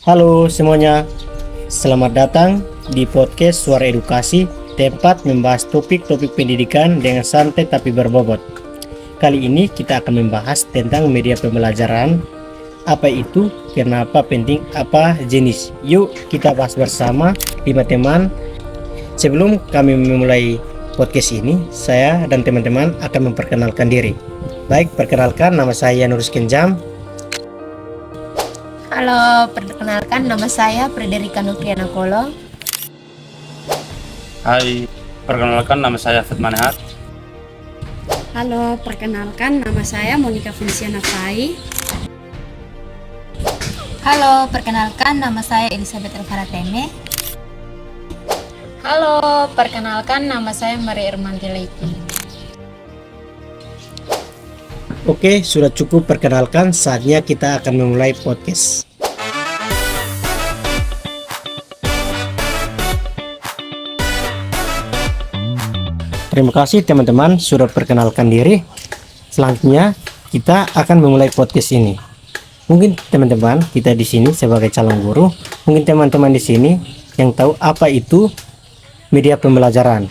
Halo semuanya, selamat datang di podcast Suara Edukasi, tempat membahas topik-topik pendidikan dengan santai tapi berbobot. Kali ini kita akan membahas tentang media pembelajaran, apa itu, kenapa penting, apa jenis. Yuk kita bahas bersama 5 teman. Sebelum kami memulai podcast ini, saya dan teman-teman akan memperkenalkan diri. Baik, perkenalkan, nama saya Nurus Kenjam. Halo, perkenalkan nama saya Frederika Nukriana Kolo. Hai, perkenalkan nama saya Fatma Nehat. Halo, perkenalkan nama saya Monica Feliciana Fai. Halo, perkenalkan nama saya Elizabeth Elvara Teme. Halo, perkenalkan nama saya Maria Irmanti Leiti. Oke, sudah cukup perkenalkan, saatnya kita akan memulai podcast. Terima kasih teman-teman sudah perkenalkan diri. Selanjutnya kita akan memulai podcast ini. Mungkin teman-teman kita di sini sebagai calon guru, mungkin teman-teman di sini yang tahu apa itu media pembelajaran.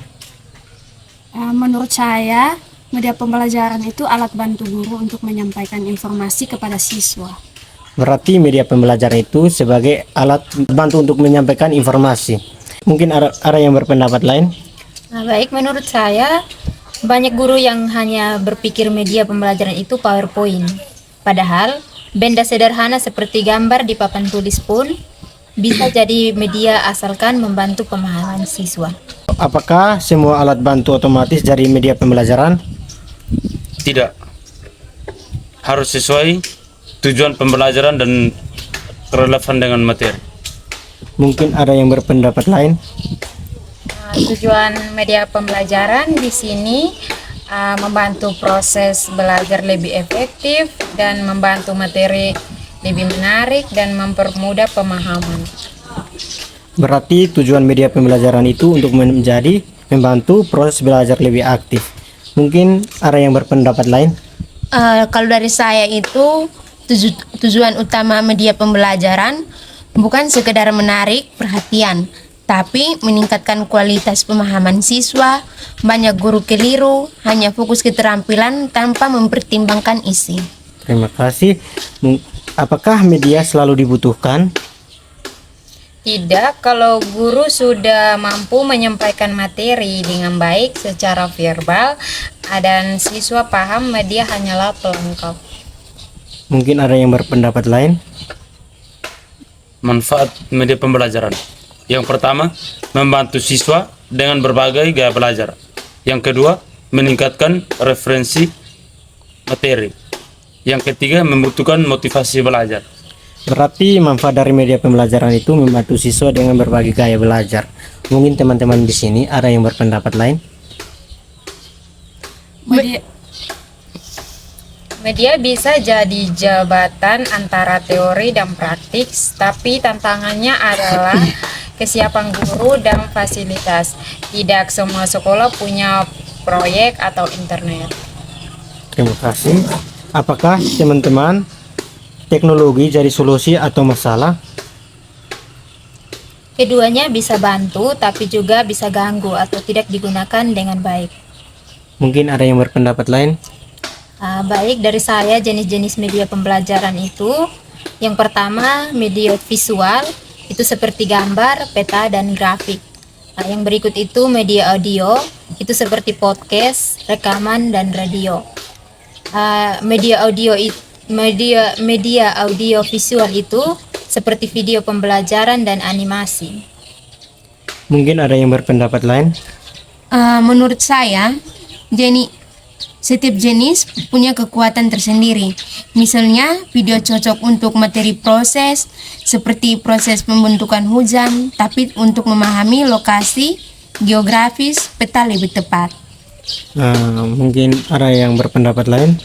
Menurut saya, media pembelajaran itu alat bantu guru untuk menyampaikan informasi kepada siswa. Berarti media pembelajaran itu sebagai alat bantu untuk menyampaikan informasi. Mungkin ada yang berpendapat lain? Baik, menurut saya banyak guru yang hanya berpikir media pembelajaran itu PowerPoint. Padahal benda sederhana seperti gambar di papan tulis pun bisa jadi media asalkan membantu pemahaman siswa. Apakah semua alat bantu otomatis dari media pembelajaran? Tidak, harus sesuai tujuan pembelajaran dan relevan dengan materi. Mungkin ada yang berpendapat lain? Tujuan media pembelajaran di sini membantu proses belajar lebih efektif dan membantu materi lebih menarik dan mempermudah pemahaman. Berarti tujuan media pembelajaran itu untuk membantu proses belajar lebih aktif. Mungkin ada yang berpendapat lain? Kalau dari saya itu tujuan utama media pembelajaran bukan sekedar menarik perhatian, tapi meningkatkan kualitas pemahaman siswa. Banyak guru keliru, hanya fokus keterampilan tanpa mempertimbangkan isi. Terima kasih. Apakah media selalu dibutuhkan? Tidak, kalau guru sudah mampu menyampaikan materi dengan baik secara verbal dan siswa paham, media hanyalah pelengkap. Mungkin ada yang berpendapat lain? Manfaat media pembelajaran. Yang pertama, membantu siswa dengan berbagai gaya belajar. Yang kedua, meningkatkan referensi materi. Yang ketiga, membutuhkan motivasi belajar. Berarti manfaat dari media pembelajaran itu membantu siswa dengan berbagai gaya belajar. Mungkin teman-teman di sini ada yang berpendapat lain? Media bisa jadi jembatan antara teori dan praktis, tapi tantangannya adalah kesiapan guru dan fasilitas. Tidak semua sekolah punya proyek atau internet. Terima kasih. Apakah teman-teman teknologi jadi solusi atau masalah? Keduanya bisa bantu, tapi juga bisa ganggu atau tidak digunakan dengan baik. Mungkin ada yang berpendapat lain? Baik, dari saya jenis-jenis media pembelajaran itu, yang pertama media visual, itu seperti gambar, peta, dan grafik. Yang berikut itu media audio, itu seperti podcast, rekaman, dan radio. Media audio visual itu seperti video pembelajaran dan animasi. Mungkin ada yang berpendapat lain? Menurut saya, setiap jenis punya kekuatan tersendiri. Misalnya, video cocok untuk materi proses, seperti proses pembentukan hujan, tapi untuk memahami lokasi geografis, peta lebih tepat. Mungkin ada yang berpendapat lain?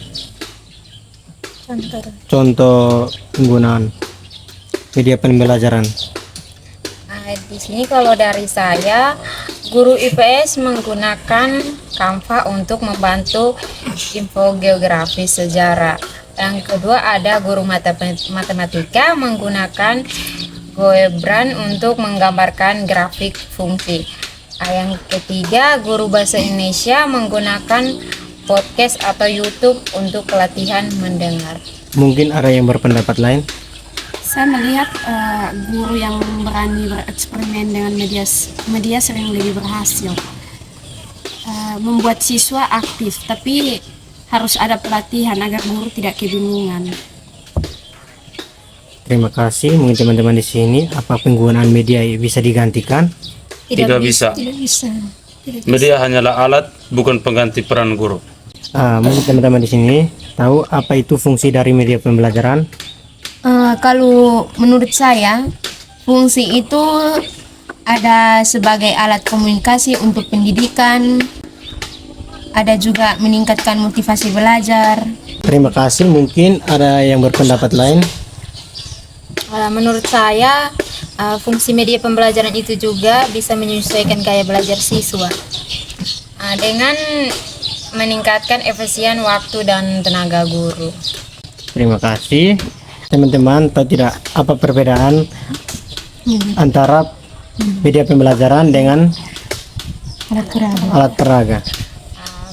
Contoh penggunaan media pembelajaran. Di sini kalau dari saya, guru IPS menggunakan Canva untuk membantu info geografi sejarah. Yang kedua ada guru matematika menggunakan GoEBRAN untuk menggambarkan grafik fungsi. Yang ketiga, guru bahasa Indonesia menggunakan podcast atau YouTube untuk pelatihan mendengar. Mungkin ada yang berpendapat lain. Saya melihat guru yang berani bereksperimen dengan media sering lebih berhasil. Membuat siswa aktif, tapi harus ada pelatihan agar guru tidak kebingungan. Terima kasih. Mungkin teman-teman di sini, apa penggunaan media bisa digantikan? Tidak bisa. Tidak bisa. Media hanyalah alat, bukan pengganti peran guru. Mungkin teman-teman di sini tahu apa itu fungsi dari media pembelajaran? Kalau menurut saya, fungsi itu ada sebagai alat komunikasi untuk pendidikan, ada juga meningkatkan motivasi belajar. Terima kasih. Mungkin ada yang berpendapat lain. Menurut saya, fungsi media pembelajaran itu juga bisa menyesuaikan gaya belajar siswa dengan meningkatkan efisien waktu dan tenaga guru. Terima kasih. Teman-teman tahu tidak apa perbedaan antara media pembelajaran dengan alat peraga?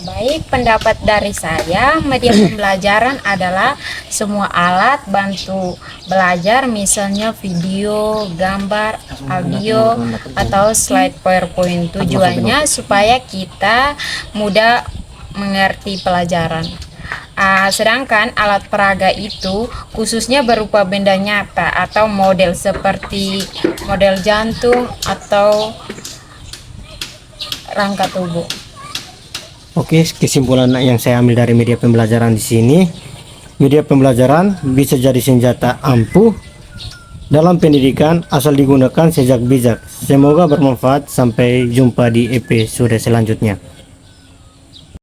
Baik, pendapat dari saya, media pembelajaran adalah semua alat bantu belajar, misalnya video, gambar, audio, atau slide PowerPoint. Tujuannya supaya kita mudah mengerti pelajaran. Sedangkan alat peraga itu khususnya berupa benda nyata atau model seperti model jantung atau rangka tubuh. Oke, kesimpulan yang saya ambil dari media pembelajaran di sini, media pembelajaran bisa jadi senjata ampuh dalam pendidikan asal digunakan sejak bijak. Semoga bermanfaat. Sampai jumpa di episode selanjutnya.